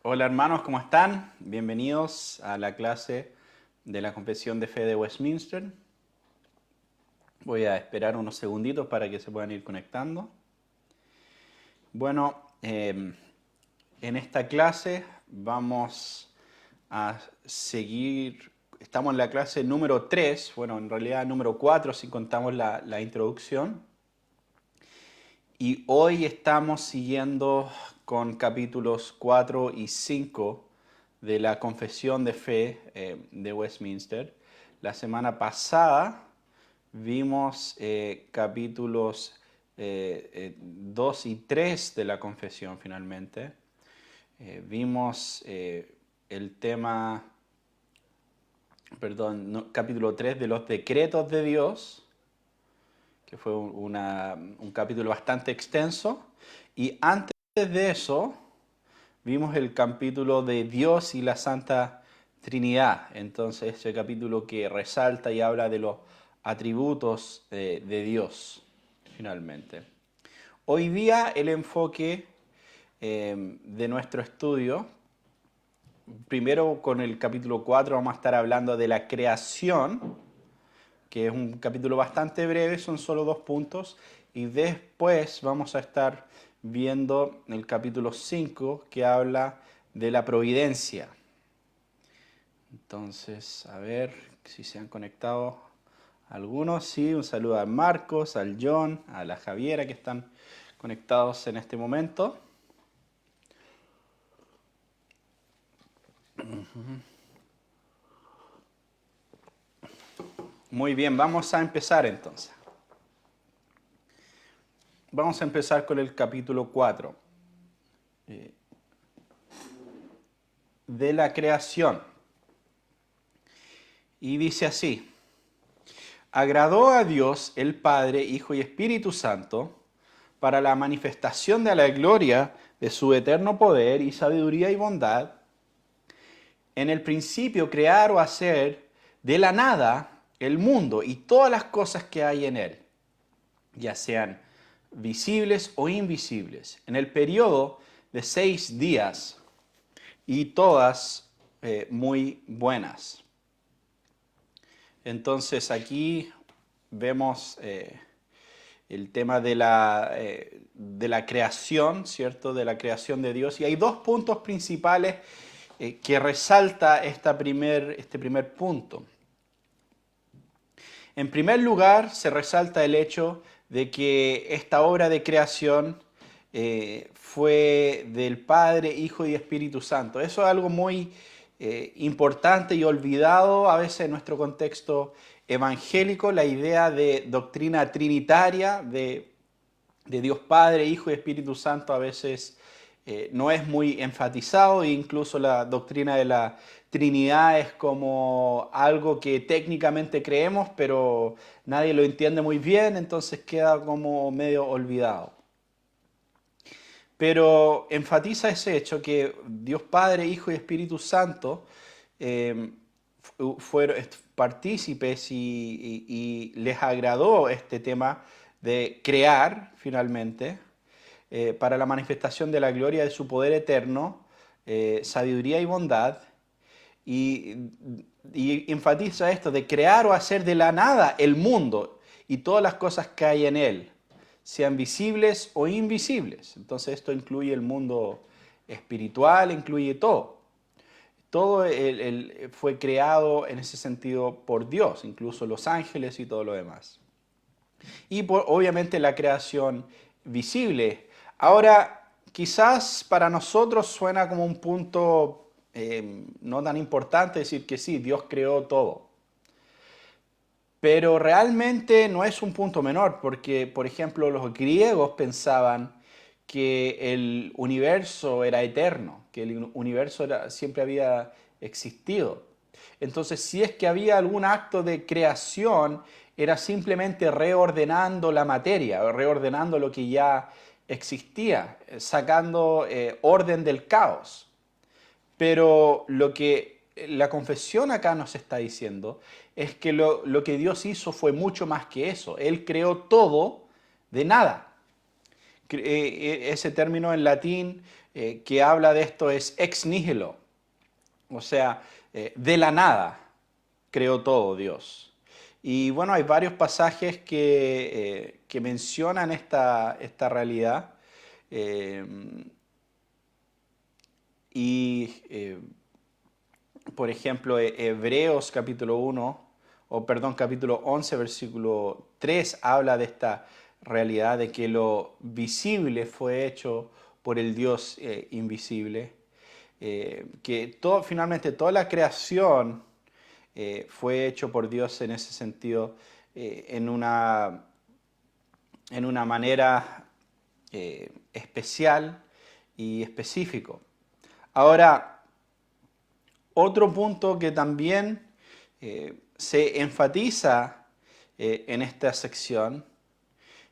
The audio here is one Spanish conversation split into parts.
Hola hermanos, ¿cómo están? Bienvenidos a la clase de la Confesión de Fe de Westminster. Voy a esperar unos segunditos para que se puedan ir conectando. Bueno, en esta clase vamos a seguir, estamos en la clase número 3, bueno, en realidad número 4 si contamos la introducción. Y hoy estamos siguiendo con capítulos 4 y 5 de la Confesión de Fe de Westminster. La semana pasada vimos capítulos 2 y 3 de la Confesión finalmente. Vimos el tema, perdón, capítulo 3 de los decretos de Dios, que fue un capítulo bastante extenso. Y antes de eso, vimos el capítulo de Dios y la Santa Trinidad. Entonces, ese capítulo que resalta y habla de los atributos de Dios, finalmente. Hoy día el enfoque de nuestro estudio, primero con el capítulo 4 vamos a estar hablando de la creación, que es un capítulo bastante breve, son solo 2 puntos, y después vamos a estar viendo el capítulo 5 que habla de la providencia. Entonces, a ver si se han conectado algunos. Sí, un saludo a Marcos, al John, a la Javiera que están conectados en este momento. Muy bien, vamos a empezar entonces. Vamos a empezar con el capítulo 4 de la creación. Y dice así: agradó a Dios el Padre, Hijo y Espíritu Santo para la manifestación de la gloria de su eterno poder y sabiduría y bondad, en el principio crear o hacer de la nada el mundo y todas las cosas que hay en él, ya sean visibles o invisibles, en el periodo de 6 días, y todas muy buenas. Entonces aquí vemos el tema de la creación, ¿cierto? De la creación de Dios. Y hay 2 puntos principales que resalta este primer punto. En primer lugar, se resalta el hecho de que esta obra de creación fue del Padre, Hijo y Espíritu Santo. Eso es algo muy importante y olvidado a veces en nuestro contexto evangélico, la idea de doctrina trinitaria de Dios Padre, Hijo y Espíritu Santo a veces no es muy enfatizado, e incluso la doctrina de la Trinidad es como algo que técnicamente creemos, pero nadie lo entiende muy bien, entonces queda como medio olvidado. Pero enfatiza ese hecho que Dios Padre, Hijo y Espíritu Santo eh, fueron partícipes y les agradó este tema de crear finalmente para la manifestación de la gloria de su poder eterno, sabiduría y bondad, y, y enfatiza esto de crear o hacer de la nada el mundo y todas las cosas que hay en él, sean visibles o invisibles. Entonces esto incluye el mundo espiritual, incluye todo. Todo fue creado en ese sentido por Dios, incluso los ángeles y todo lo demás. Y obviamente la creación visible. Ahora, quizás para nosotros suena como un punto no tan importante decir que sí, Dios creó todo. Pero realmente no es un punto menor, porque, por ejemplo, los griegos pensaban que el universo era eterno, que el universo siempre había existido. Entonces, si es que había algún acto de creación, era simplemente reordenando la materia, reordenando lo que ya existía, sacando orden del caos. Pero lo que la confesión acá nos está diciendo es que lo que Dios hizo fue mucho más que eso. Él creó todo de nada. ese término en latín que habla de esto es ex nihilo, o sea, de la nada creó todo Dios. Y bueno, hay varios pasajes que mencionan esta realidad. eh, y, por ejemplo, Hebreos capítulo 1, o perdón, capítulo 11, versículo 3, habla de esta realidad de que lo visible fue hecho por el Dios invisible, que finalmente toda la creación fue hecho por Dios en ese sentido, en una manera especial y específico. Ahora, otro punto que también se enfatiza en esta sección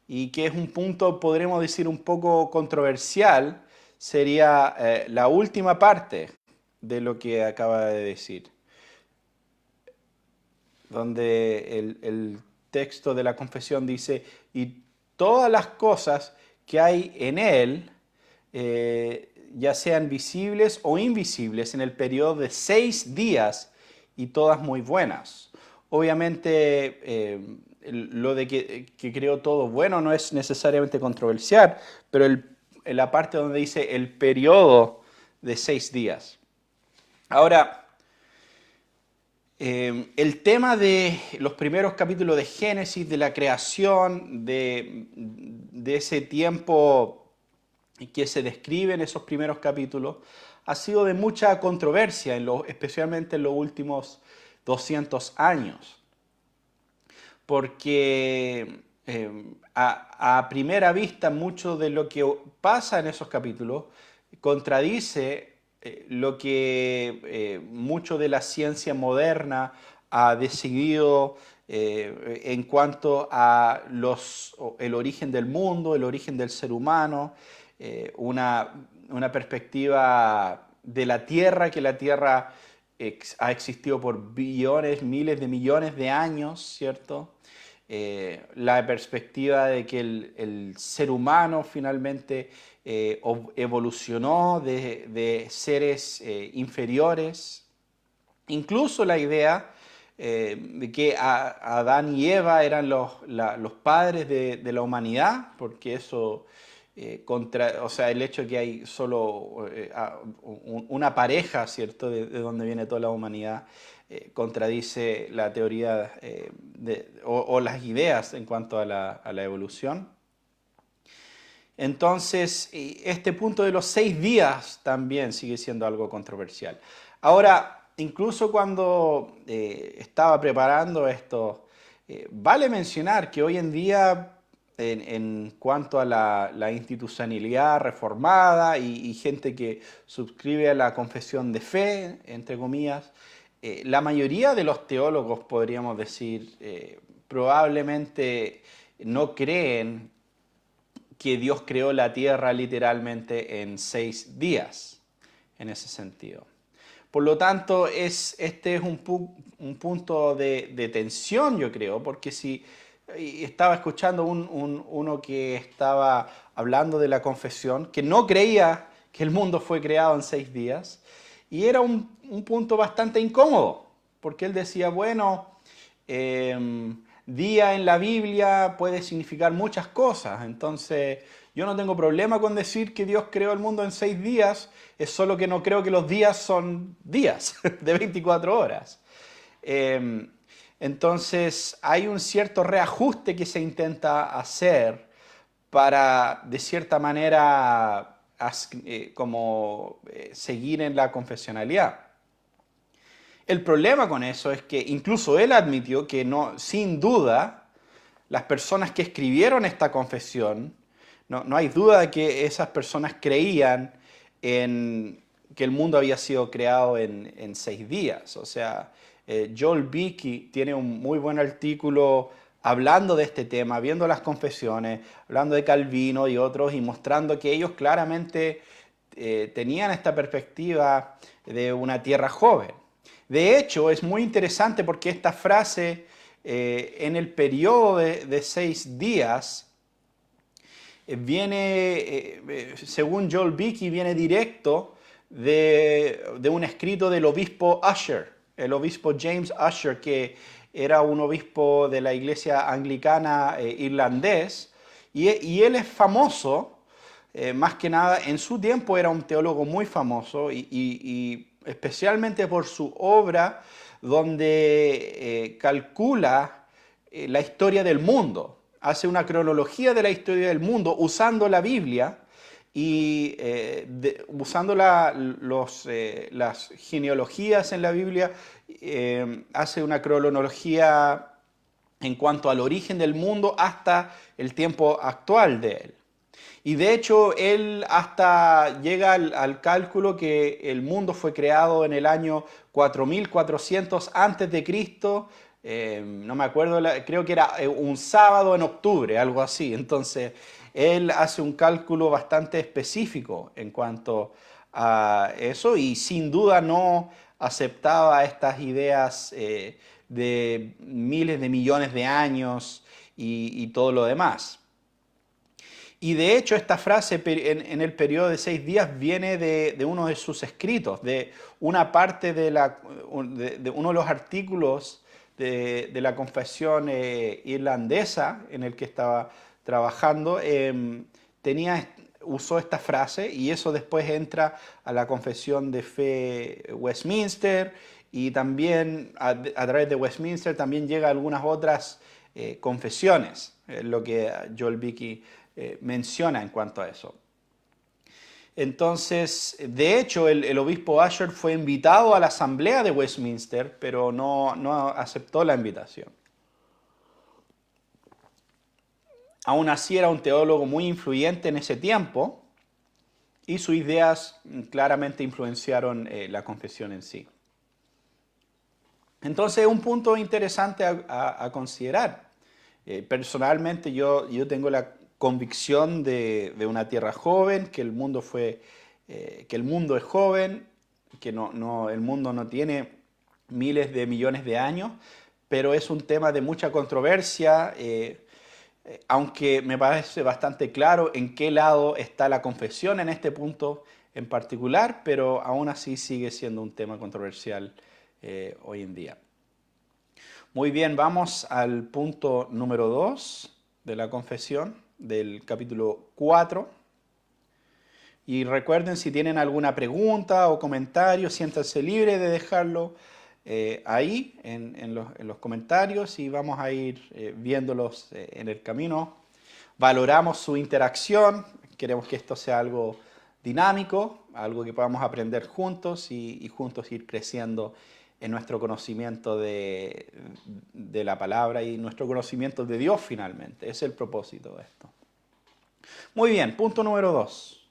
y que es un punto, podremos decir, un poco controversial, sería la última parte de lo que acaba de decir, donde el texto de la confesión dice, y todas las cosas que hay en él, ya sean visibles o invisibles, en el periodo de 6 días, y todas muy buenas. Obviamente, lo de que creó todo bueno no es necesariamente controversial, pero en la parte donde dice el periodo de 6 días. Ahora, el tema de los primeros capítulos de Génesis, de la creación, de ese tiempo que se describe en esos primeros capítulos, ha sido de mucha controversia, especialmente en los últimos 200 años. Porque a primera vista mucho de lo que pasa en esos capítulos contradice lo que mucho de la ciencia moderna ha decidido en cuanto a el origen del mundo, el origen del ser humano, una perspectiva de la Tierra, que la Tierra ha existido por billones, miles de millones de años, ¿cierto? La perspectiva de que el ser humano finalmente evolucionó de seres inferiores. Incluso la idea de que Adán y Eva eran los padres de la humanidad, porque eso, o sea, el hecho de que hay solo una pareja, ¿cierto?, de donde viene toda la humanidad, contradice la teoría o las ideas en cuanto a la evolución. Entonces, este punto de los 6 días también sigue siendo algo controversial. Ahora, incluso cuando estaba preparando esto, vale mencionar que hoy en día, en cuanto a la institucionalidad reformada y gente que suscribe a la confesión de fe, entre comillas, la mayoría de los teólogos, podríamos decir, probablemente no creen que Dios creó la tierra literalmente en 6 días, en ese sentido. Por lo tanto, este es un punto de tensión, yo creo, porque si estaba escuchando uno que estaba hablando de la confesión, que no creía que el mundo fue creado en 6 días, y era un punto bastante incómodo, porque él decía, bueno, día en la Biblia puede significar muchas cosas, entonces yo no tengo problema con decir que Dios creó el mundo en 6 días, es solo que no creo que los días son días de 24 horas. Entonces hay un cierto reajuste que se intenta hacer para, de cierta manera, seguir en la confesionalidad. El problema con eso es que incluso él admitió que no, sin duda, las personas que escribieron esta confesión, no hay duda de que esas personas creían en que el mundo había sido creado en 6 días. O sea, Joel Beeke tiene un muy buen artículo hablando de este tema, viendo las confesiones, hablando de Calvino y otros y mostrando que ellos claramente tenían esta perspectiva de una tierra joven. De hecho, es muy interesante porque esta frase en el periodo de 6 días según Joel Beeke, viene directo de un escrito del obispo Ussher, el obispo James Ussher, que era un obispo de la iglesia anglicana irlandés, y él es famoso, más que nada, en su tiempo era un teólogo muy famoso, y especialmente por su obra donde calcula la historia del mundo, hace una cronología de la historia del mundo usando la Biblia y usando las genealogías en la Biblia, hace una cronología en cuanto al origen del mundo hasta el tiempo actual de él. Y de hecho, él hasta llega al cálculo que el mundo fue creado en el año 4400 antes de Cristo. No me acuerdo, creo que era un sábado en octubre, algo así. Entonces, él hace un cálculo bastante específico en cuanto a eso y sin duda no aceptaba estas ideas de miles de millones de años y todo lo demás. Y de hecho esta frase en el periodo de 6 días viene de uno de sus escritos, de una parte de uno de los artículos de la confesión irlandesa en el que estaba trabajando. Usó esta frase y eso después entra a la confesión de fe Westminster y también a través de Westminster también llega a algunas otras confesiones, lo que Joel Beeke menciona en cuanto a eso. Entonces, de hecho, el obispo Ussher fue invitado a la asamblea de Westminster, pero no aceptó la invitación. Aún así era un teólogo muy influyente en ese tiempo y sus ideas claramente influenciaron la confesión en sí. Entonces, un punto interesante a considerar. Personalmente, yo tengo la convicción de una tierra joven, que el mundo es joven, que el mundo no tiene miles de millones de años, pero es un tema de mucha controversia, aunque me parece bastante claro en qué lado está la confesión en este punto en particular, pero aún así sigue siendo un tema controversial hoy en día. Muy bien, vamos al punto número 2 de la confesión del capítulo 4. Y recuerden, si tienen alguna pregunta o comentario, siéntanse libres de dejarlo ahí en los comentarios y vamos a ir viéndolos en el camino. Valoramos su interacción, queremos que esto sea algo dinámico, algo que podamos aprender juntos y juntos ir creciendo en nuestro conocimiento de la palabra y nuestro conocimiento de Dios finalmente. Ese es el propósito de esto. Muy bien, punto número 2.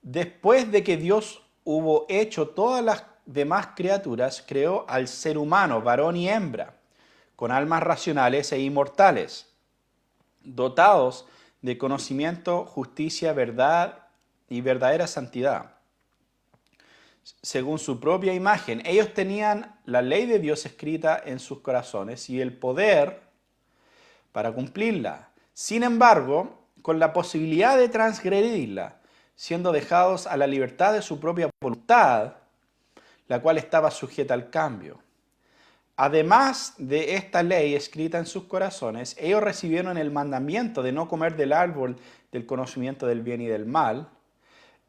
Después de que Dios hubo hecho todas las demás criaturas, creó al ser humano, varón y hembra, con almas racionales e inmortales, dotados de conocimiento, justicia, verdad y verdadera santidad. Según su propia imagen, ellos tenían la ley de Dios escrita en sus corazones y el poder para cumplirla. Sin embargo, con la posibilidad de transgredirla, siendo dejados a la libertad de su propia voluntad, la cual estaba sujeta al cambio. Además de esta ley escrita en sus corazones, ellos recibieron el mandamiento de no comer del árbol del conocimiento del bien y del mal,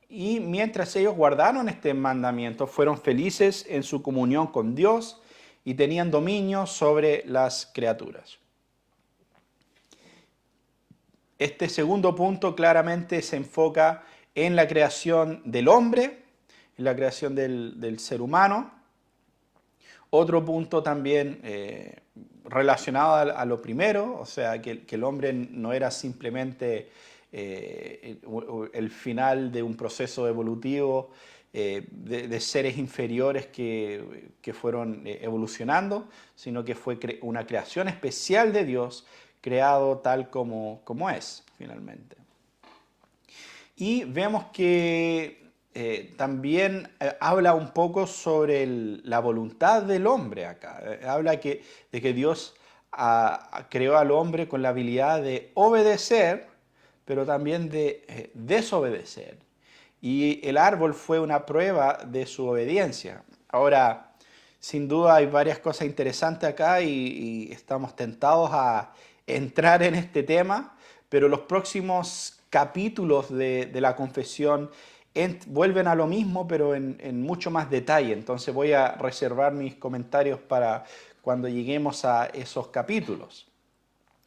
y mientras ellos guardaron este mandamiento, fueron felices en su comunión con Dios y tenían dominio sobre las criaturas. Este segundo punto claramente se enfoca en la creación del hombre, en la creación del ser humano. Otro punto también relacionado a lo primero, o sea, que el hombre no era simplemente el final de un proceso evolutivo de seres inferiores que fueron evolucionando, sino que fue una creación especial de Dios, creado tal como es finalmente. Y vemos que también habla un poco sobre la voluntad del hombre acá. Habla de que Dios creó al hombre con la habilidad de obedecer, pero también de desobedecer. Y el árbol fue una prueba de su obediencia. Ahora, sin duda hay varias cosas interesantes acá y estamos tentados a entrar en este tema, pero los próximos capítulos de la confesión vuelven a lo mismo, pero en mucho más detalle. Entonces voy a reservar mis comentarios para cuando lleguemos a esos capítulos.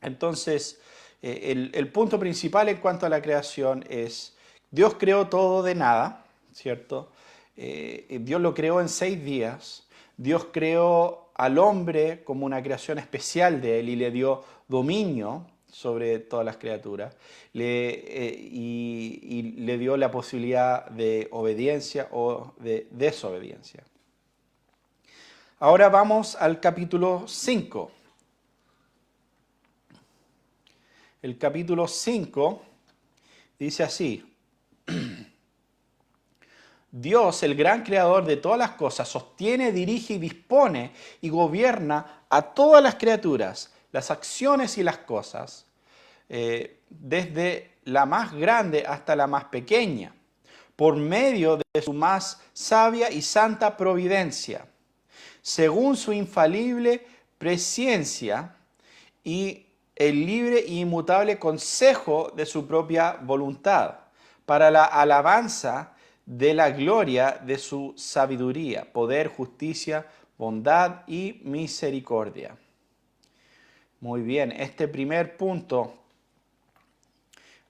Entonces, el punto principal en cuanto a la creación es, Dios creó todo de nada, ¿cierto? Dios lo creó en 6 días. Dios creó al hombre como una creación especial de él y le dio dominio sobre todas las criaturas y le dio la posibilidad de obediencia o de desobediencia. Ahora vamos al capítulo 5. El capítulo 5 dice así: Dios, el gran creador de todas las cosas, sostiene, dirige y dispone y gobierna a todas las criaturas, las acciones y las cosas, desde la más grande hasta la más pequeña, por medio de su más sabia y santa providencia, según su infalible presciencia y el libre e inmutable consejo de su propia voluntad, para la alabanza de la gloria de su sabiduría, poder, justicia, bondad y misericordia. Muy bien, este primer punto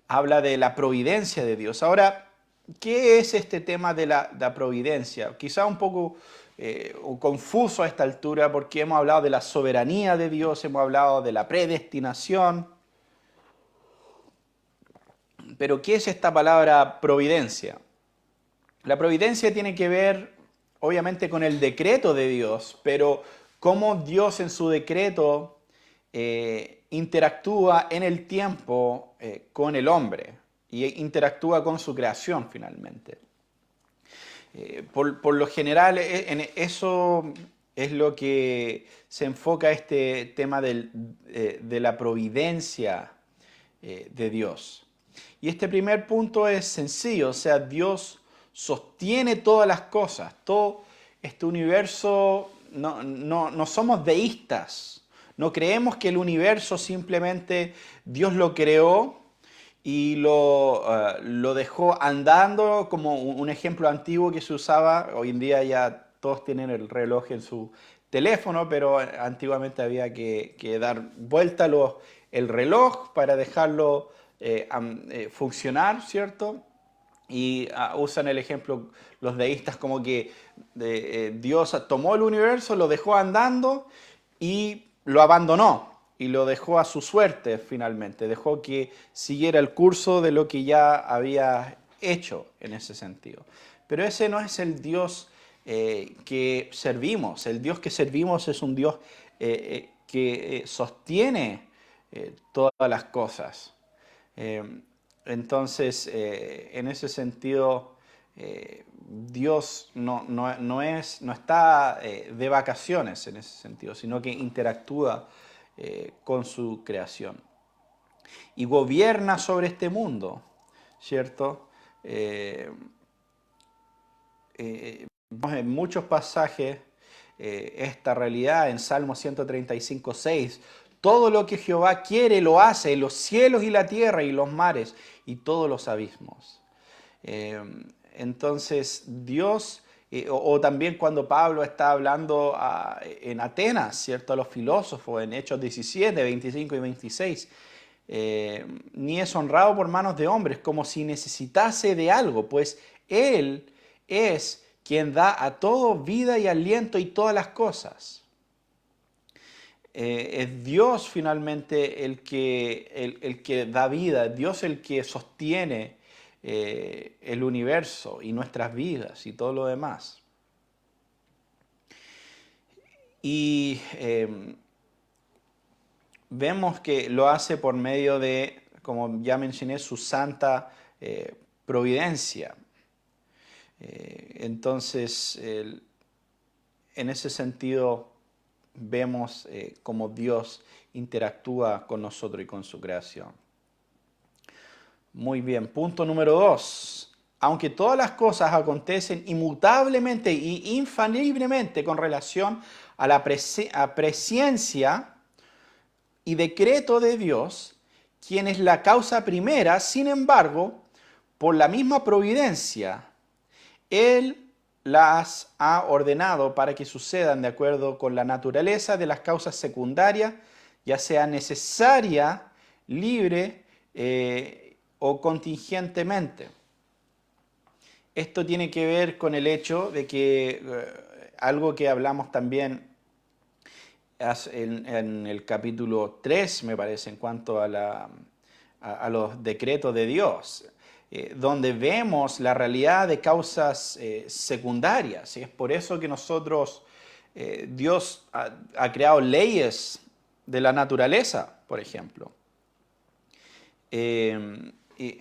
habla de la providencia de Dios. Ahora, ¿qué es este tema de la providencia? Quizá un poco confuso a esta altura porque hemos hablado de la soberanía de Dios, hemos hablado de la predestinación, pero ¿qué es esta palabra providencia? La providencia tiene que ver, obviamente, con el decreto de Dios, pero cómo Dios en su decreto interactúa en el tiempo con el hombre y interactúa con su creación finalmente. Por lo general, en eso es lo que se enfoca este tema de la providencia de Dios. Y este primer punto es sencillo, o sea, Dios sostiene todas las cosas, todo este universo, no somos deístas, no creemos que el universo simplemente Dios lo creó y lo dejó andando como un ejemplo antiguo que se usaba. Hoy en día ya todos tienen el reloj en su teléfono, pero antiguamente había que dar vuelta el reloj para dejarlo funcionar, ¿cierto? Y usan el ejemplo los deístas como que Dios tomó el universo, lo dejó andando y lo abandonó y lo dejó a su suerte finalmente, dejó que siguiera el curso de lo que ya había hecho en ese sentido. Pero ese no es el Dios que servimos. El Dios que servimos es un Dios que sostiene todas las cosas. Eh, entonces, en ese sentido, Dios no está de vacaciones en ese sentido, sino que interactúa con su creación. Y gobierna sobre este mundo, ¿cierto? Vemos en muchos pasajes esta realidad en Salmo 135:6. Todo lo que Jehová quiere lo hace, los cielos y la tierra y los mares y todos los abismos. Entonces Dios, o también cuando Pablo está hablando en Atenas, ¿cierto? A los filósofos en Hechos 17, 25 y 26, ni es honrado por manos de hombres como si necesitase de algo, pues Él es quien da a todo vida y aliento y todas las cosas. Es Dios finalmente el que da vida, Dios el que sostiene el universo y nuestras vidas y todo lo demás. Y vemos que lo hace por medio de, como ya mencioné, su santa providencia. Entonces, en ese sentido, vemos cómo Dios interactúa con nosotros y con su creación. Muy bien. Punto número 2. Aunque todas las cosas acontecen inmutablemente y infaliblemente con relación a la presencia y decreto de Dios, quien es la causa primera, sin embargo, por la misma providencia, Él las ha ordenado para que sucedan de acuerdo con la naturaleza de las causas secundarias, ya sea necesaria, libre o contingentemente. Esto tiene que ver con el hecho de que algo que hablamos también en el capítulo 3, me parece, en cuanto a los decretos de Dios, donde vemos la realidad de causas secundarias. Y es por eso que nosotros, Dios ha creado leyes de la naturaleza, por ejemplo. Y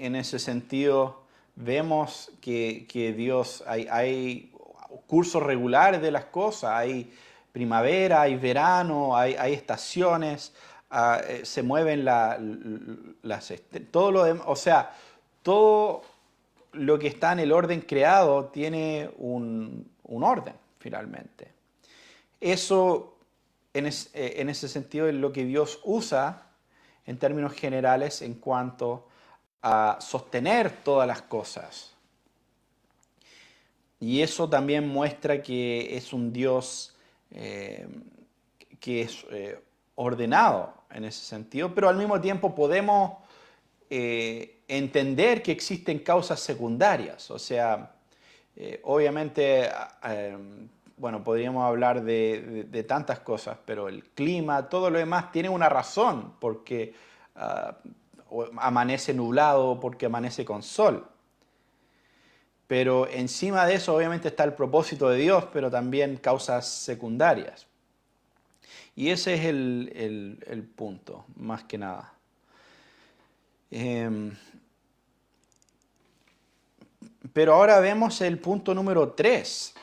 en ese sentido, vemos que Dios, hay cursos regulares de las cosas, hay primavera, hay verano, hay estaciones, se mueven todo lo demás, o sea, todo lo que está en el orden creado tiene un orden, finalmente. Eso, en ese sentido, es lo que Dios usa en términos generales en cuanto a sostener todas las cosas. Y eso también muestra que es un Dios que es ordenado en ese sentido, pero al mismo tiempo podemos entender que existen causas secundarias. O sea, obviamente, bueno, podríamos hablar de tantas cosas, pero el clima, todo lo demás tiene una razón, porque amanece nublado, porque amanece con sol. Pero encima de eso obviamente está el propósito de Dios, pero también causas secundarias. Y ese es el punto, más que nada. Pero ahora vemos el punto número 3,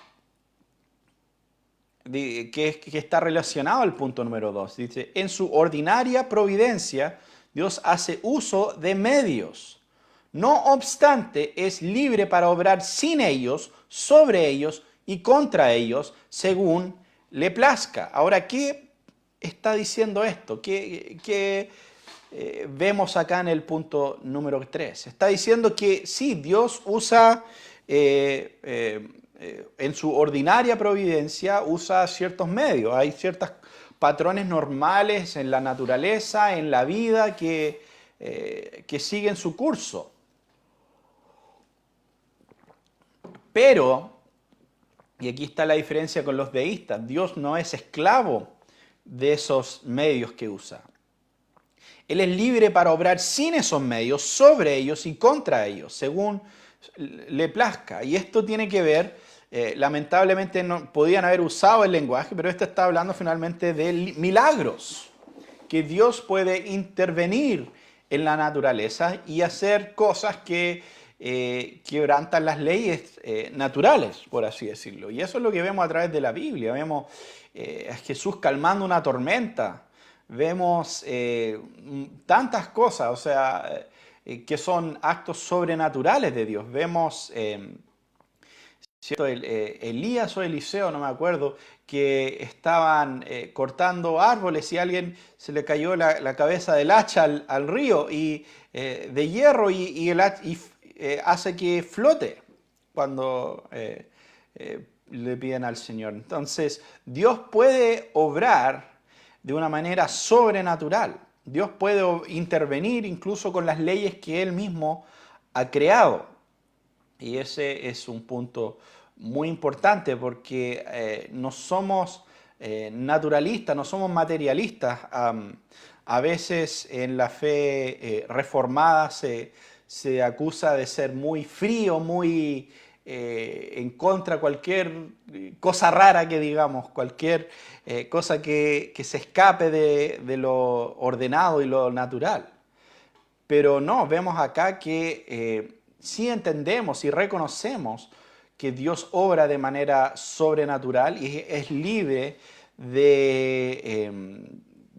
que está relacionado al punto número 2. Dice, en su ordinaria providencia, Dios hace uso de medios. No obstante, es libre para obrar sin ellos, sobre ellos y contra ellos, según le plazca. Ahora, ¿qué está diciendo esto? ¿Qué vemos acá en el punto número 3? Está diciendo que sí, Dios usa, en su ordinaria providencia, usa ciertos medios. Hay ciertos patrones normales en la naturaleza, en la vida, que siguen su curso. Pero, y aquí está la diferencia con los deístas, Dios no es esclavo de esos medios que usa. Él es libre para obrar sin esos medios, sobre ellos y contra ellos, según le plazca. Y esto tiene que ver, lamentablemente no podían haber usado el lenguaje, pero esto está hablando finalmente de milagros, que Dios puede intervenir en la naturaleza y hacer cosas que quebrantan las leyes naturales, por así decirlo. Y eso es lo que vemos a través de la Biblia. Vemos a Jesús calmando una tormenta. Vemos tantas cosas, o sea, que son actos sobrenaturales de Dios. Vemos, ¿cierto? Elías o Eliseo, no me acuerdo, que estaban cortando árboles y a alguien se le cayó la cabeza del hacha al río y, de hierro y hace que flote cuando le piden al Señor. Entonces, Dios puede obrar de una manera sobrenatural. Dios puede intervenir incluso con las leyes que Él mismo ha creado. Y ese es un punto muy importante porque no somos naturalistas, no somos materialistas. A veces en la fe reformada se acusa de ser muy frío, muy en contra de cualquier cosa rara que digamos, cualquier cosa que se escape de lo ordenado y lo natural. Pero no, vemos acá que sí entendemos y reconocemos que Dios obra de manera sobrenatural y es libre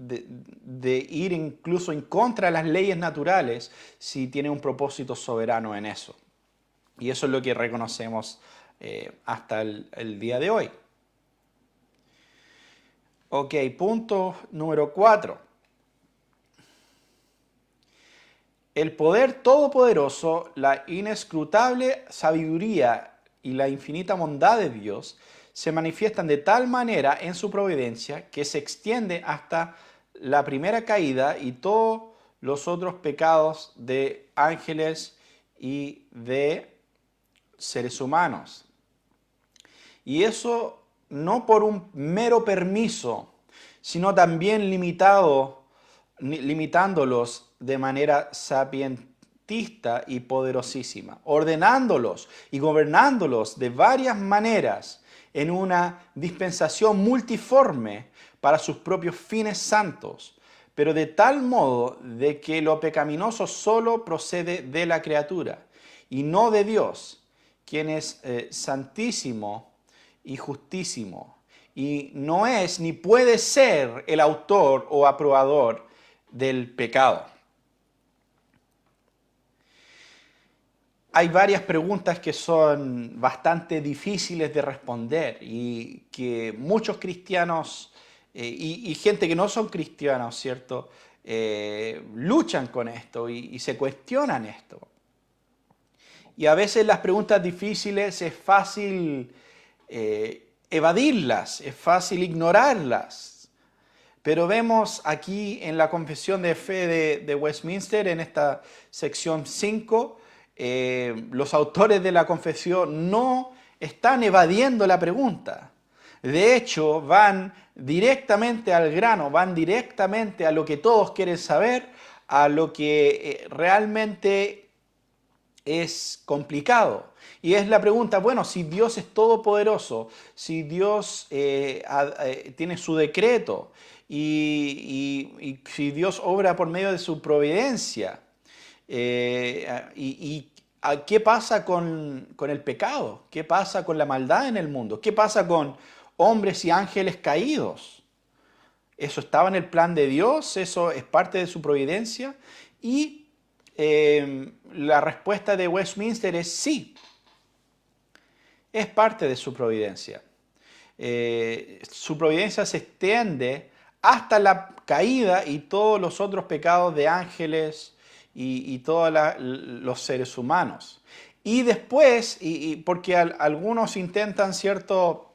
de ir incluso en contra de las leyes naturales si tiene un propósito soberano en eso. Y eso es lo que reconocemos hasta el día de hoy. Ok, punto número 4. El poder todopoderoso, la inescrutable sabiduría y la infinita bondad de Dios se manifiestan de tal manera en su providencia que se extiende hasta la primera caída y todos los otros pecados de ángeles y de seres humanos. Y eso no por un mero permiso, sino también limitándolos de manera sapientista y poderosísima, ordenándolos y gobernándolos de varias maneras en una dispensación multiforme para sus propios fines santos, pero de tal modo de que lo pecaminoso solo procede de la criatura y no de Dios, quien es santísimo y justísimo, y no es ni puede ser el autor o aprobador del pecado. Hay varias preguntas que son bastante difíciles de responder y que muchos cristianos y gente que no son cristianos, ¿cierto? Luchan con esto y se cuestionan esto. Y a veces las preguntas difíciles es fácil evadirlas, es fácil ignorarlas. Pero vemos aquí en la Confesión de Fe de Westminster, en esta sección 5, los autores de la confesión no están evadiendo la pregunta. De hecho, van directamente al grano, van directamente a lo que todos quieren saber, a lo que realmente es complicado. Y es la pregunta, bueno, si Dios es todopoderoso, si Dios tiene su decreto y si Dios obra por medio de su providencia, ¿qué pasa con el pecado? ¿Qué pasa con la maldad en el mundo? ¿Qué pasa con hombres y ángeles caídos? ¿Eso estaba en el plan de Dios? ¿Eso es parte de su providencia? Y la respuesta de Westminster es sí, es parte de su providencia. Su providencia se extiende hasta la caída y todos los otros pecados de ángeles y todos los seres humanos. Y después, porque algunos intentan cierto...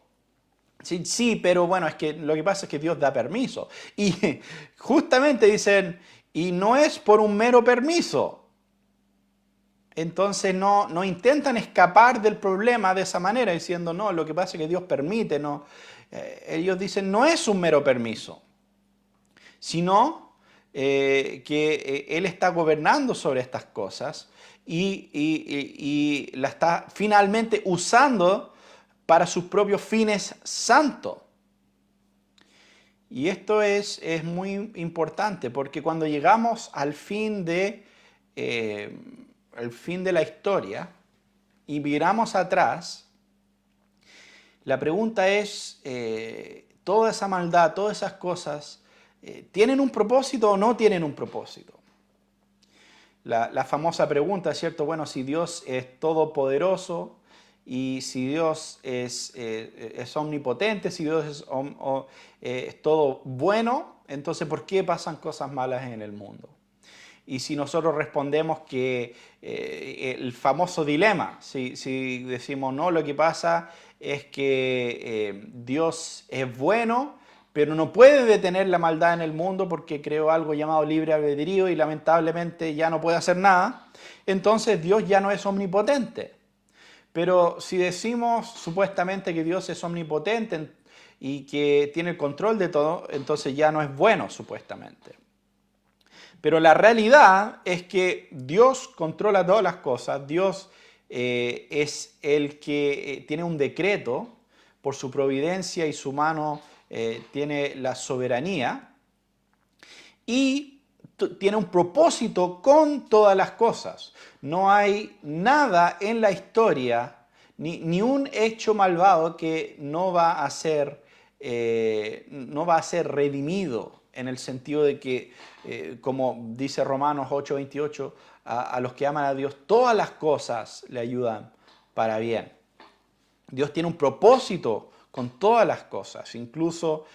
Sí, pero bueno, es que lo que pasa es que Dios da permiso. Y justamente dicen, y no es por un mero permiso. Entonces no intentan escapar del problema de esa manera, diciendo, no, lo que pasa es que Dios permite. No. Ellos dicen, no es un mero permiso, sino que Él está gobernando sobre estas cosas y la está finalmente usando para sus propios fines santos. Y esto es muy importante porque cuando llegamos al fin de la historia y miramos atrás, la pregunta es, toda esa maldad, todas esas cosas, ¿tienen un propósito o no tienen un propósito? La famosa pregunta, ¿cierto? Bueno, si Dios es todopoderoso y si Dios es omnipotente, si Dios es todo bueno, entonces ¿por qué pasan cosas malas en el mundo? Y si nosotros respondemos que el famoso dilema, si decimos no, lo que pasa es que Dios es bueno, pero no puede detener la maldad en el mundo porque creó algo llamado libre albedrío y lamentablemente ya no puede hacer nada, entonces Dios ya no es omnipotente. Pero si decimos supuestamente que Dios es omnipotente y que tiene el control de todo, entonces ya no es bueno supuestamente. Pero la realidad es que Dios controla todas las cosas. Dios es el que tiene un decreto por su providencia y su mano tiene la soberanía y tiene un propósito con todas las cosas. No hay nada en la historia, ni un hecho malvado que no va a ser redimido en el sentido de que, como dice Romanos 8:28, a los que aman a Dios, todas las cosas le ayudan para bien. Dios tiene un propósito con todas las cosas, incluso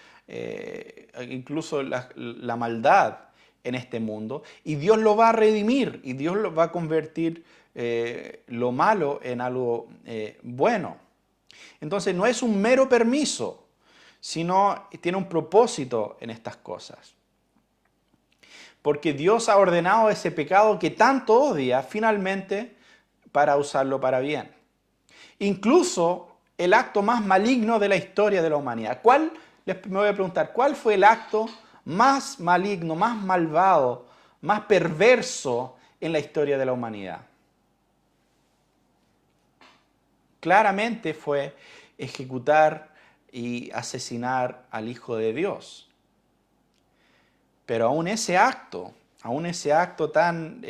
la maldad en este mundo, y Dios lo va a redimir, y Dios lo va a convertir lo malo en algo bueno. Entonces no es un mero permiso, sino tiene un propósito en estas cosas. Porque Dios ha ordenado ese pecado que tanto odia finalmente para usarlo para bien. Incluso el acto más maligno de la historia de la humanidad. Me voy a preguntar, ¿cuál fue el acto más maligno, más malvado, más perverso en la historia de la humanidad? Claramente fue ejecutar y asesinar al Hijo de Dios. Pero aún ese acto tan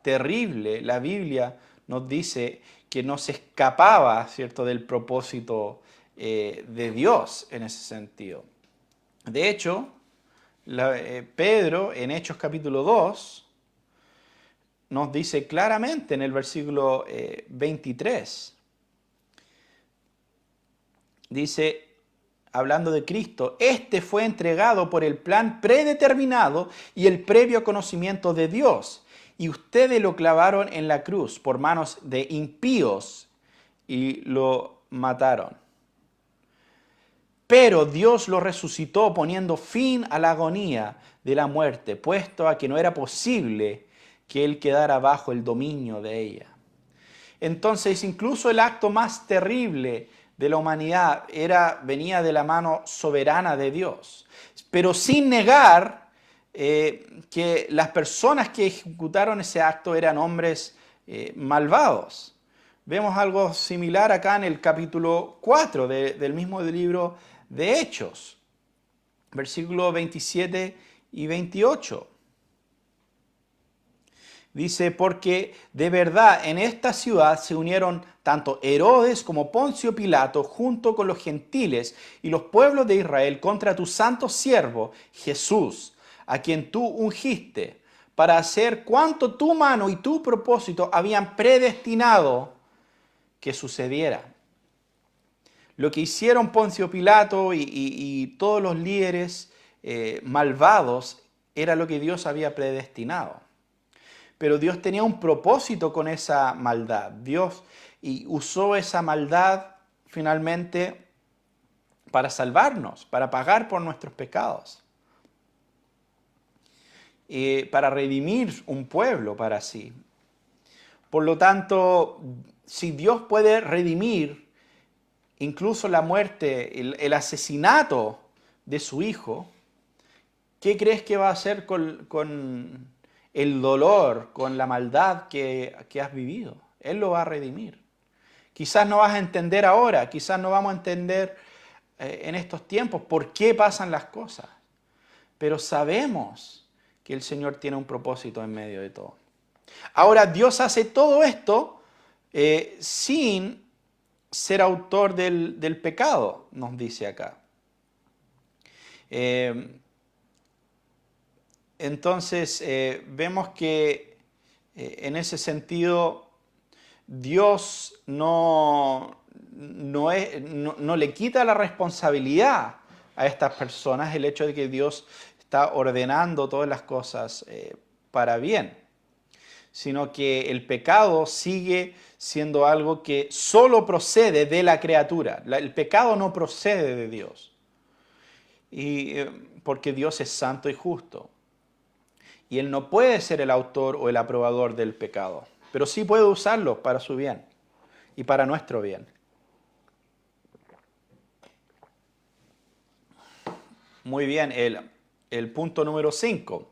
terrible, la Biblia nos dice que no se escapaba, ¿cierto?, del propósito de Dios en ese sentido. De hecho, Pedro en Hechos capítulo 2 nos dice claramente en el versículo 23, dice, hablando de Cristo, este fue entregado por el plan predeterminado y el previo conocimiento de Dios. Y ustedes lo clavaron en la cruz por manos de impíos y lo mataron. Pero Dios lo resucitó poniendo fin a la agonía de la muerte, puesto a que no era posible que él quedara bajo el dominio de ella. Entonces, incluso el acto más terrible de la humanidad venía de la mano soberana de Dios. Pero sin negar que las personas que ejecutaron ese acto eran hombres malvados. Vemos algo similar acá en el capítulo 4 del mismo libro de Hechos, versículos 27 y 28. Dice, porque de verdad en esta ciudad se unieron tanto Herodes como Poncio Pilato junto con los gentiles y los pueblos de Israel contra tu santo siervo Jesús, a quien tú ungiste, para hacer cuanto tu mano y tu propósito habían predestinado que sucediera. Lo que hicieron Poncio Pilato y todos los líderes malvados era lo que Dios había predestinado. Pero Dios tenía un propósito con esa maldad. Dios usó esa maldad finalmente para salvarnos, para pagar por nuestros pecados, para redimir un pueblo para sí. Por lo tanto, si Dios puede redimir incluso la muerte, el asesinato de su Hijo, ¿qué crees que va a hacer con el dolor, con la maldad que has vivido? Él lo va a redimir. Quizás no vas a entender ahora, quizás no vamos a entender en estos tiempos por qué pasan las cosas, pero sabemos que el Señor tiene un propósito en medio de todo. Ahora, Dios hace todo esto sin ser autor del pecado, nos dice acá. Entonces, vemos que en ese sentido Dios no le quita la responsabilidad a estas personas el hecho de que Dios está ordenando todas las cosas para bien, sino que el pecado sigue siendo algo que solo procede de la criatura. El pecado no procede de Dios, porque Dios es santo y justo. Y Él no puede ser el autor o el aprobador del pecado, pero sí puede usarlo para su bien y para nuestro bien. Muy bien, el punto número 5.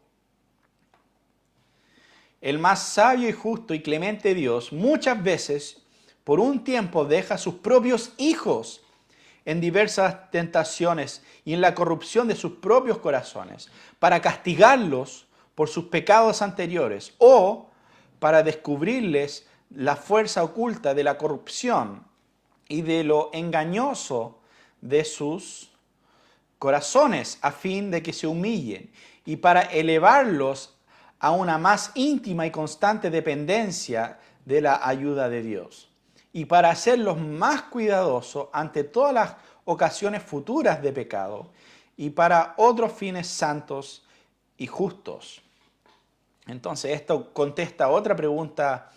El más sabio y justo y clemente Dios muchas veces por un tiempo deja a sus propios hijos en diversas tentaciones y en la corrupción de sus propios corazones para castigarlos por sus pecados anteriores o para descubrirles la fuerza oculta de la corrupción y de lo engañoso de sus corazones a fin de que se humillen y para elevarlos a una más íntima y constante dependencia de la ayuda de Dios y para hacerlos más cuidadosos ante todas las ocasiones futuras de pecado y para otros fines santos y justos. Entonces esto contesta a otra pregunta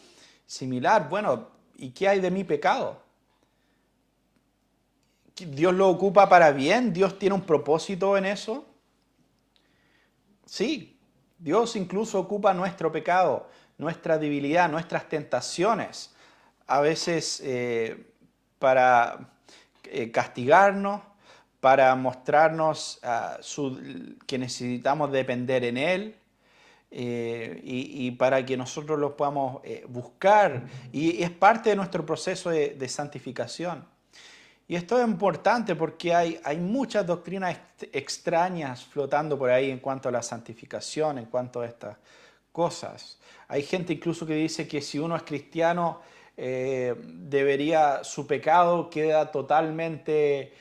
similar. Bueno, ¿y qué hay de mi pecado? ¿Dios lo ocupa para bien? ¿Dios tiene un propósito en eso? Sí, Dios incluso ocupa nuestro pecado, nuestra debilidad, nuestras tentaciones, a veces para castigarnos, para mostrarnos que necesitamos depender en Él. Y para que nosotros lo podamos buscar. Y es parte de nuestro proceso de santificación. Y esto es importante porque hay muchas doctrinas extrañas flotando por ahí en cuanto a la santificación, en cuanto a estas cosas. Hay gente incluso que dice que si uno es cristiano, su pecado queda totalmente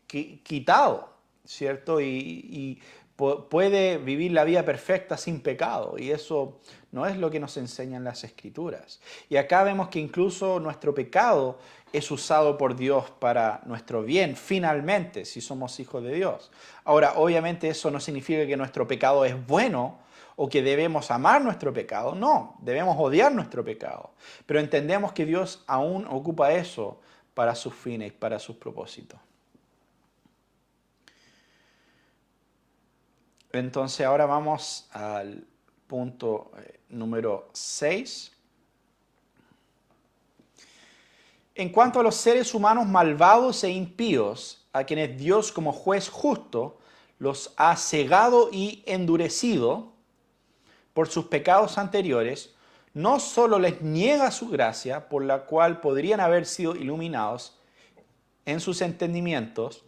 quitado, ¿cierto? Y puede vivir la vida perfecta sin pecado. Y eso no es lo que nos enseñan las Escrituras. Y acá vemos que incluso nuestro pecado es usado por Dios para nuestro bien, finalmente, si somos hijos de Dios. Ahora, obviamente eso no significa que nuestro pecado es bueno o que debemos amar nuestro pecado. No, debemos odiar nuestro pecado. Pero entendemos que Dios aún ocupa eso para sus fines, para sus propósitos. Entonces ahora vamos al punto número 6. En cuanto a los seres humanos malvados e impíos, a quienes Dios como juez justo los ha cegado y endurecido por sus pecados anteriores, no solo les niega su gracia, por la cual podrían haber sido iluminados en sus entendimientos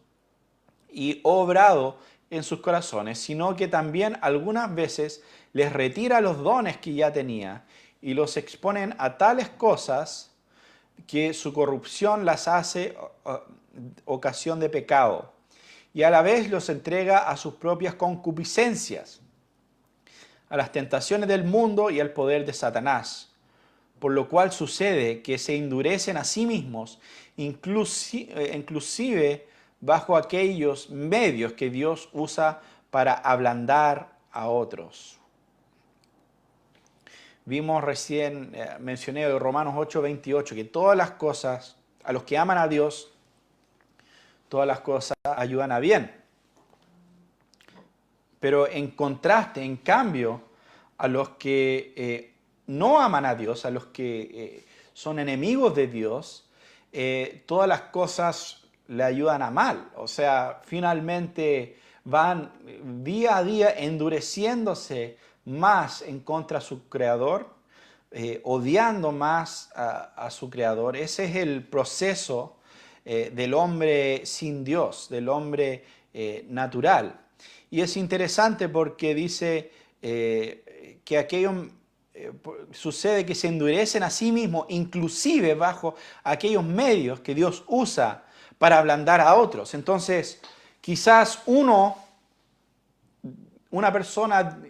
y obrado en sus corazones, sino que también algunas veces les retira los dones que ya tenía y los exponen a tales cosas que su corrupción las hace ocasión de pecado, y a la vez los entrega a sus propias concupiscencias, a las tentaciones del mundo y al poder de Satanás, por lo cual sucede que se endurecen a sí mismos, inclusive bajo aquellos medios que Dios usa para ablandar a otros. Vimos recién, mencioné de Romanos 8:28, que todas las cosas, a los que aman a Dios, todas las cosas ayudan a bien. Pero en contraste, en cambio, a los que no aman a Dios, a los que son enemigos de Dios, todas las cosas le ayudan a mal. O sea, finalmente van día a día endureciéndose más en contra de su Creador, odiando más a su Creador. Ese es el proceso del hombre sin Dios, del hombre natural. Y es interesante porque dice que aquellos sucede que se endurecen a sí mismos, inclusive bajo aquellos medios que Dios usa para ablandar a otros. Entonces, quizás una persona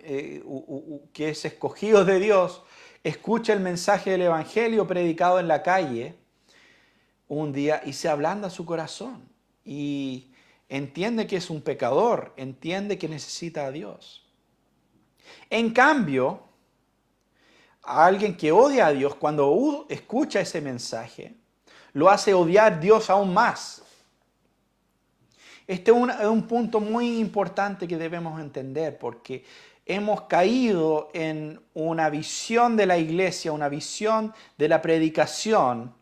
que es escogido de Dios, escucha el mensaje del Evangelio predicado en la calle un día y se ablanda su corazón y entiende que es un pecador, entiende que necesita a Dios. En cambio, a alguien que odia a Dios, cuando escucha ese mensaje, lo hace odiar a Dios aún más. Este es un punto muy importante que debemos entender porque hemos caído en una visión de la iglesia, una visión de la predicación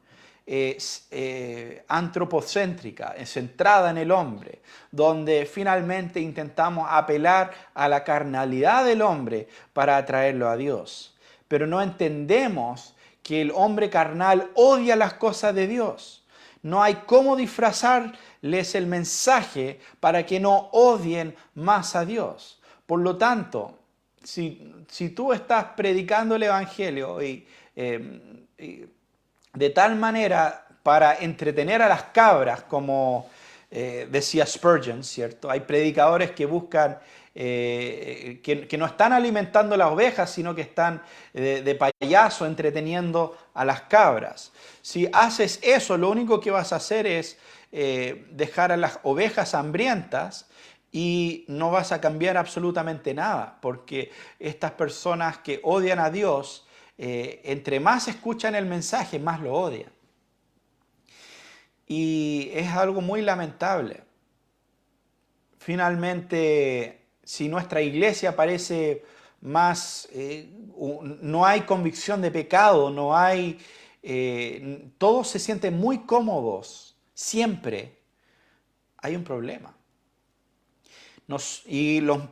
antropocéntrica, centrada en el hombre, donde finalmente intentamos apelar a la carnalidad del hombre para atraerlo a Dios. Pero no entendemos que el hombre carnal odia las cosas de Dios. No hay cómo disfrazarles el mensaje para que no odien más a Dios. Por lo tanto, si tú estás predicando el Evangelio y de tal manera para entretener a las cabras, como decía Spurgeon, ¿cierto? Hay predicadores que buscan, que no están alimentando las ovejas, sino que están de payaso entreteniendo a las cabras. Si haces eso, lo único que vas a hacer es dejar a las ovejas hambrientas y no vas a cambiar absolutamente nada, porque estas personas que odian a Dios, entre más escuchan el mensaje, más lo odian. Y es algo muy lamentable. Finalmente, si nuestra iglesia parece más, no hay convicción de pecado, no hay, todos se sienten muy cómodos, siempre hay un problema.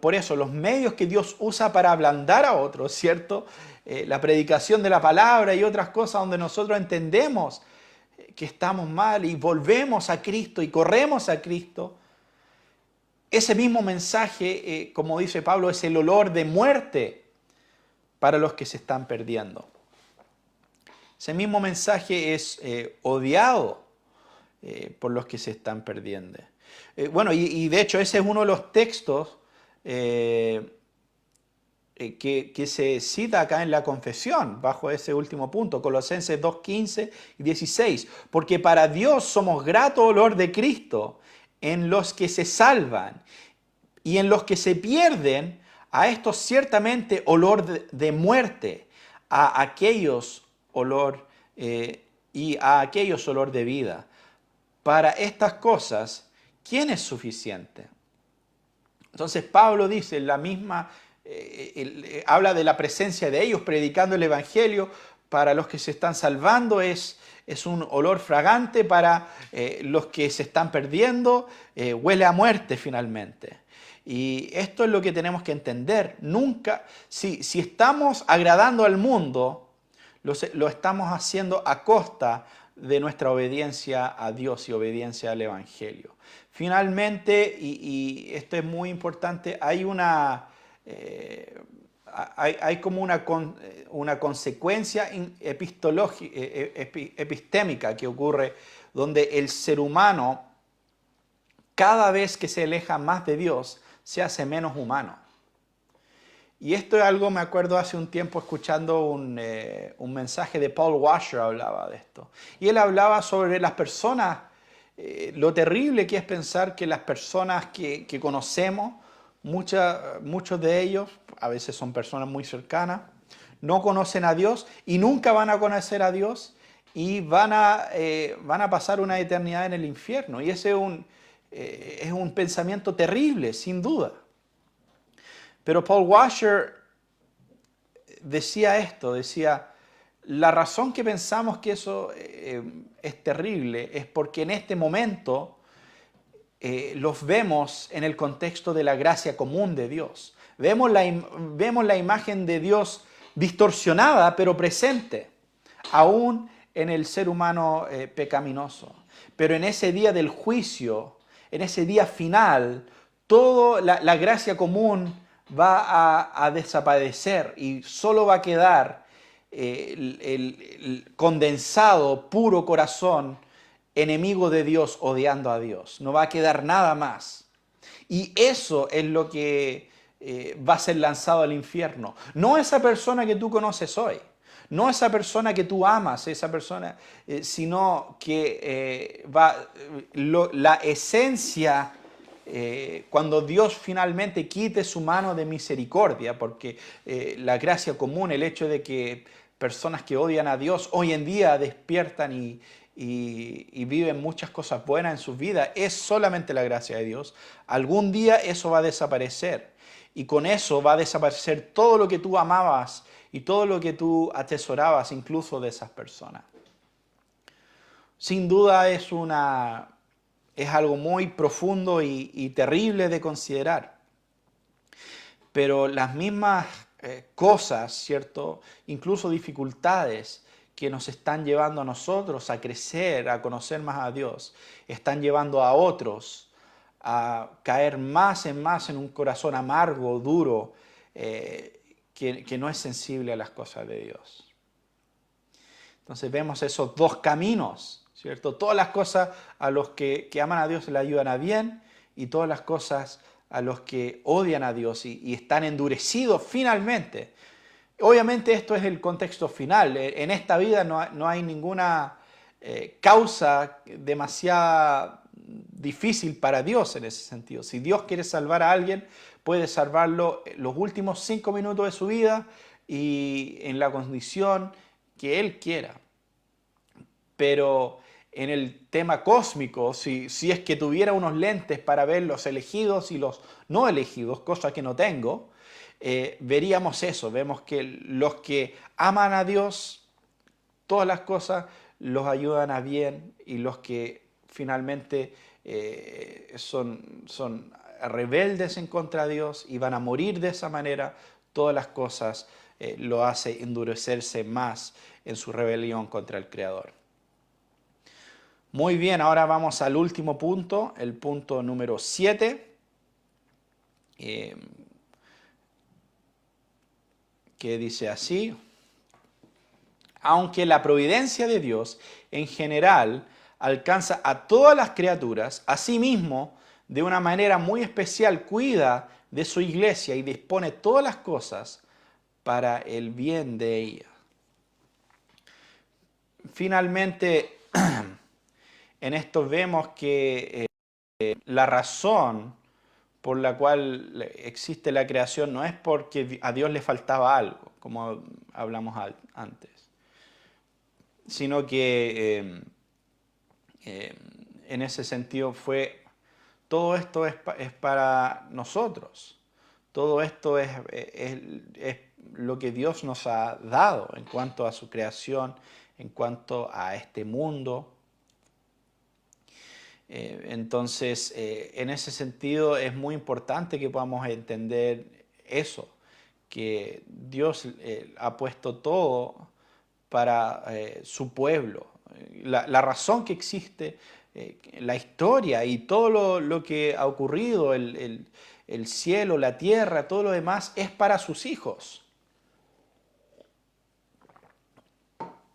Por eso los medios que Dios usa para ablandar a otros, ¿cierto? La predicación de la palabra y otras cosas donde nosotros entendemos que estamos mal y volvemos a Cristo y corremos a Cristo, ese mismo mensaje, como dice Pablo, es el olor de muerte para los que se están perdiendo. Ese mismo mensaje es odiado por los que se están perdiendo. Bueno, y de hecho ese es uno de los textos que se cita acá en la confesión, bajo ese último punto, Colosenses 2:15 y 16. Porque para Dios somos grato olor de Cristo en los que se salvan, y en los que se pierden, a estos ciertamente olor de muerte, a aquellos olor y a aquellos olor de vida. Para estas cosas, ¿quién es suficiente? Entonces Pablo dice la misma, habla de la presencia de ellos predicando el Evangelio. Para los que se están salvando es un olor fragante, para los que se están perdiendo huele a muerte finalmente. Y esto es lo que tenemos que entender. Nunca, si estamos agradando al mundo, lo estamos haciendo a costa de nuestra obediencia a Dios y obediencia al Evangelio. Finalmente, y esto es muy importante, hay como una consecuencia epistémica que ocurre, donde el ser humano, cada vez que se aleja más de Dios, se hace menos humano. Y esto es algo, me acuerdo hace un tiempo escuchando un mensaje de Paul Washer, hablaba de esto. Y él hablaba sobre las personas, lo terrible que es pensar que las personas que conocemos, muchos de ellos, a veces son personas muy cercanas, no conocen a Dios y nunca van a conocer a Dios y van a pasar una eternidad en el infierno. Y ese es un pensamiento terrible, sin duda. Pero Paul Washer decía, la razón que pensamos que eso es terrible es porque en este momento los vemos en el contexto de la gracia común de Dios. Vemos la imagen de Dios distorsionada, pero presente, aún en el ser humano pecaminoso. Pero en ese día del juicio, en ese día final, toda la gracia común va a desaparecer y solo va a quedar el condensado, puro corazón, enemigo de Dios, odiando a Dios. No va a quedar nada más. Y eso es lo que va a ser lanzado al infierno. No esa persona que tú conoces hoy, no esa persona que tú amas, esa persona, sino que la esencia, cuando Dios finalmente quite su mano de misericordia, porque la gracia común, el hecho de que personas que odian a Dios hoy en día despiertan y viven muchas cosas buenas en sus vidas, es solamente la gracia de Dios. Algún día eso va a desaparecer y con eso va a desaparecer todo lo que tú amabas y todo lo que tú atesorabas incluso de esas personas. Sin duda es algo muy profundo y terrible de considerar. Pero las mismas cosas, ¿cierto? Incluso dificultades que nos están llevando a nosotros a crecer, a conocer más a Dios, están llevando a otros a caer más en un corazón amargo, duro, que no es sensible a las cosas de Dios. Entonces vemos esos dos caminos, ¿cierto? Todas las cosas a los que aman a Dios le ayudan a bien, y todas las cosas a los que odian a Dios y están endurecidos finalmente. Obviamente esto es el contexto final. En esta vida no hay ninguna causa demasiado difícil para Dios en ese sentido. Si Dios quiere salvar a alguien, puede salvarlo los últimos 5 minutos de su vida y en la condición que Él quiera. Pero en el tema cósmico, si es que tuviera unos lentes para ver los elegidos y los no elegidos, cosa que no tengo, veríamos eso. Vemos que los que aman a Dios, todas las cosas los ayudan a bien, y los que finalmente son rebeldes en contra de Dios y van a morir de esa manera, todas las cosas lo hace endurecerse más en su rebelión contra el Creador. Muy bien, ahora vamos al último punto, el punto número 7, que dice así: aunque la providencia de Dios en general alcanza a todas las criaturas, asimismo, de una manera muy especial cuida de su iglesia y dispone todas las cosas para el bien de ella. Finalmente, en esto vemos que la razón por la cual existe la creación no es porque a Dios le faltaba algo, como hablamos antes, sino que en ese sentido todo esto es para nosotros. Todo esto es lo que Dios nos ha dado en cuanto a su creación, en cuanto a este mundo. Entonces, en ese sentido es muy importante que podamos entender eso, que Dios ha puesto todo para su pueblo. La razón que existe, la historia y todo lo que ha ocurrido, el cielo, la tierra, todo lo demás, es para sus hijos.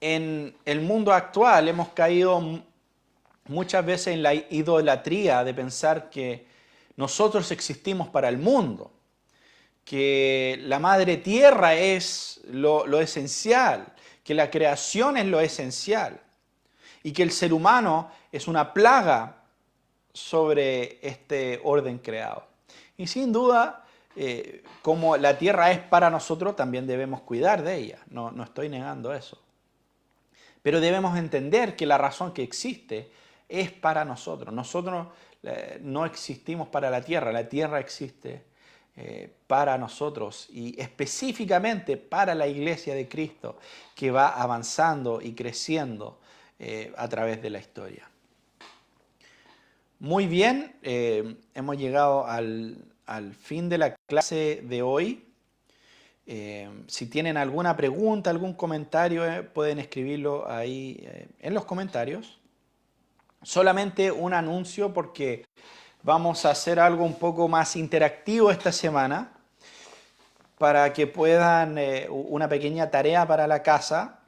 En el mundo actual hemos caído muchas veces en la idolatría de pensar que nosotros existimos para el mundo, que la madre tierra es lo esencial, que la creación es lo esencial, y que el ser humano es una plaga sobre este orden creado. Y sin duda, como la tierra es para nosotros, también debemos cuidar de ella. No estoy negando eso. Pero debemos entender que la razón que existe es para nosotros. Nosotros no existimos para la tierra existe para nosotros, y específicamente para la iglesia de Cristo, que va avanzando y creciendo a través de la historia. Muy bien, hemos llegado al fin de la clase de hoy. Si tienen alguna pregunta, algún comentario, pueden escribirlo ahí en los comentarios. Solamente un anuncio, porque vamos a hacer algo un poco más interactivo esta semana, para que puedan, una pequeña tarea para la casa.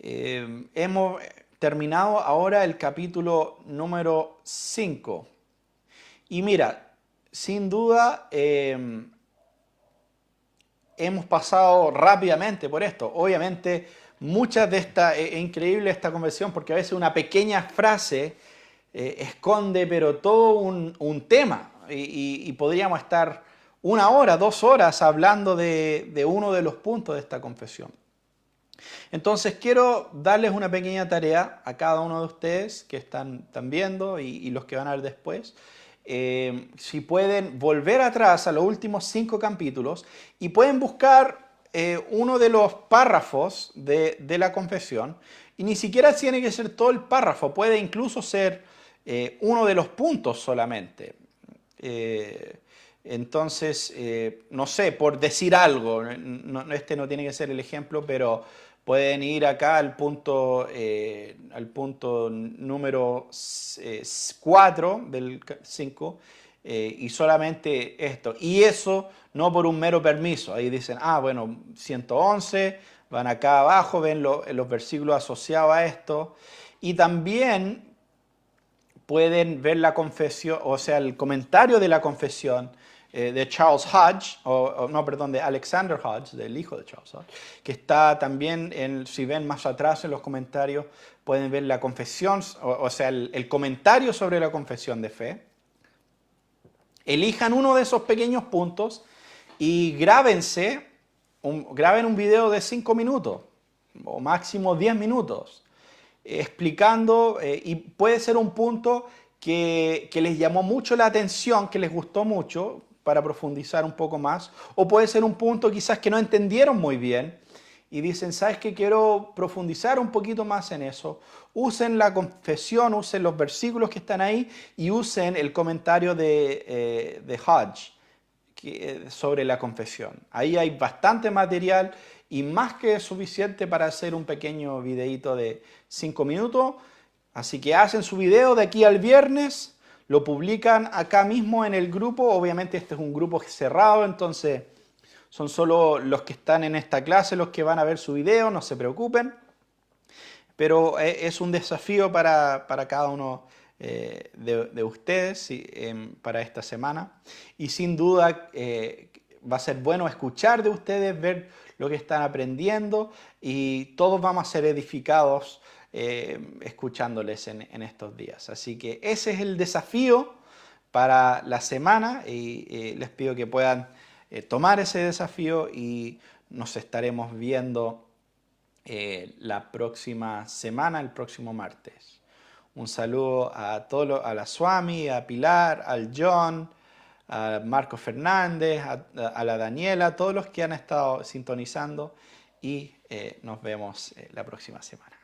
Hemos terminado ahora el capítulo número 5. Y mira, sin duda hemos pasado rápidamente por esto. Obviamente, muchas de estas, es increíble esta conversión, porque a veces una pequeña frase esconde pero todo un tema, y podríamos estar 1 hora, 2 horas hablando de uno de los puntos de esta confesión. Entonces quiero darles una pequeña tarea a cada uno de ustedes que están viendo y los que van a ver después. Si pueden volver atrás a los últimos 5 capítulos y pueden buscar uno de los párrafos de la confesión, y ni siquiera tiene que ser todo el párrafo, puede incluso ser uno de los puntos solamente. Entonces, no sé, por decir algo, este no tiene que ser el ejemplo, pero pueden ir acá al punto número 4 del 5, y solamente esto. Y eso no por un mero permiso. Ahí dicen, bueno, 111 van acá abajo, ven los versículos asociados a esto. Y también pueden ver la confesión, o sea, el comentario de la confesión de Charles Hodge, no, perdón, de Alexander Hodge, del hijo de Charles Hodge, que está también, si ven más atrás en los comentarios, pueden ver la confesión, o sea, el comentario sobre la confesión de fe. Elijan uno de esos pequeños puntos y graben un video de 5 minutos o máximo 10 minutos explicando, y puede ser un punto que les llamó mucho la atención, que les gustó mucho para profundizar un poco más, o puede ser un punto quizás que no entendieron muy bien y dicen, ¿sabes qué? Quiero profundizar un poquito más en eso. Usen la confesión, usen los versículos que están ahí y usen el comentario de Hodge sobre la confesión. Ahí hay bastante material y más que suficiente para hacer un pequeño videíto de 5 minutos. Así que hacen su video de aquí al viernes, lo publican acá mismo en el grupo. Obviamente este es un grupo cerrado, entonces son solo los que están en esta clase los que van a ver su video, no se preocupen. Pero es un desafío para cada uno de ustedes para esta semana. Y sin duda va a ser bueno escuchar de ustedes, ver lo que están aprendiendo y todos vamos a ser edificados escuchándoles en estos días. Así que ese es el desafío para la semana y les pido que puedan tomar ese desafío y nos estaremos viendo la próxima semana, el próximo martes. Un saludo a todos, a la Swami, a Pilar, al John, a Marco Fernández, a la Daniela, a todos los que han estado sintonizando y nos vemos la próxima semana.